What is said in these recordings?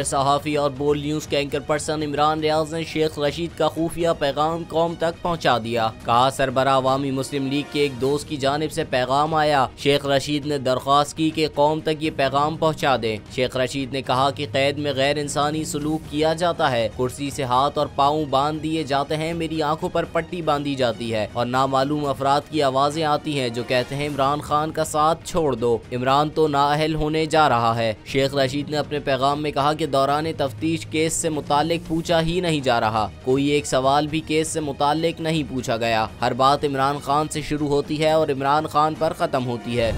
Senior सहाफ़ी और बोल न्यूज के एंकर पर्सन इमरान रियाज ने शेख रशीद का खुफिया पैगाम कौम तक पहुँचा दिया। कहा, सरबराह अवामी मुस्लिम लीग के एक दोस्त की जानिब से पैगाम आया। शेख रशीद ने दरख्वास्त की कि कौम तक ये पैगाम पहुँचा दे। शेख रशीद ने कहा कि कैद में गैर इंसानी सलूक किया जाता है, कुर्सी से हाथ और पाँव बांध दिए जाते हैं, मेरी आंखों पर पट्टी बांधी जाती है और नामालूम अफराद की आवाजें आती हैं जो कहते हैं इमरान खान का साथ छोड़ दो, इमरान तो नाअहल होने जा रहा है। शेख रशीद ने अपने पैगाम में कहा कि दौरान तफ्तीश केस से मुतालिक पूछा ही नहीं जा रहा, कोई एक सवाल भी केस से मुतालिक नहीं पूछा गया। हर बात इमरान खान से शुरू होती है और इमरान खान पर खत्म होती है।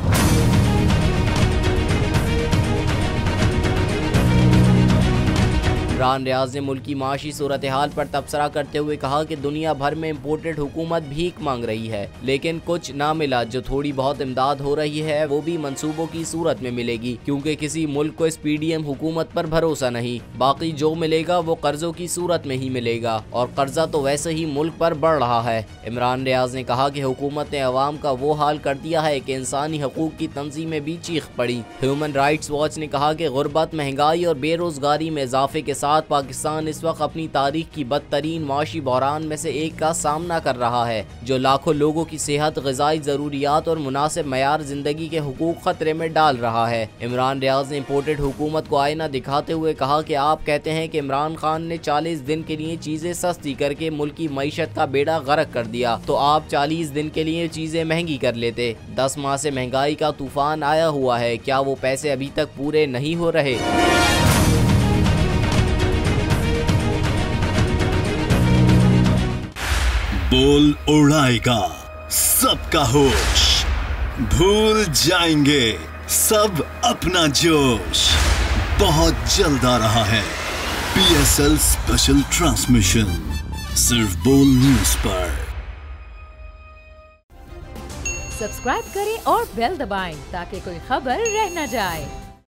इमरान रियाज ने मुल्क की माशी सूरत हाल पर तबसरा करते हुए कहा कि दुनिया भर में इम्पोर्टेड हुकूमत भीख मांग रही है, लेकिन कुछ ना मिला। जो थोड़ी बहुत इमदाद हो रही है वो भी मंसूबों की सूरत में मिलेगी, क्योंकि किसी मुल्क को इस PDM हुकूमत पर भरोसा नहीं। बाकी जो मिलेगा वो कर्जों की सूरत में ही मिलेगा और कर्जा तो वैसे ही मुल्क पर बढ़ रहा है। इमरान रियाज ने कहा कि हुकूमत ने अवाम का वो हाल कर दिया है कि इंसानी हकूक की तंजीमें भी चीख पड़ी। ह्यूमन राइट्स वॉच ने कहा कि गुर्बत, महंगाई और बेरोजगारी में इजाफे के साथ पाकिस्तान इस वक्त अपनी तारीख की बदतरीन माशी बहरान में से एक का सामना कर रहा है, जो लाखों लोगों की सेहत, ग़िज़ाई ज़रूरियात और मुनासिब मयार जिंदगी के हुकूक खतरे में डाल रहा है। इमरान रियाज ने इम्पोर्टेड हुकूमत को आईना दिखाते हुए कहा कि आप कहते हैं कि इमरान खान ने 40 दिन के लिए चीजें सस्ती करके मुल्क की मईशत का बेड़ा गर्क कर दिया, तो आप 40 दिन के लिए चीजें महंगी कर लेते। 10 माह से महंगाई का तूफान आया हुआ है, क्या वो पैसे अभी तक पूरे नहीं हो रहे? बोल उड़ाएगा सबका होश, भूल जाएंगे सब अपना जोश। बहुत जल्द आ रहा है PSL स्पेशल ट्रांसमिशन, सिर्फ बोल न्यूज पर। सब्सक्राइब करें और बेल दबाएं ताकि कोई खबर रह न जाए।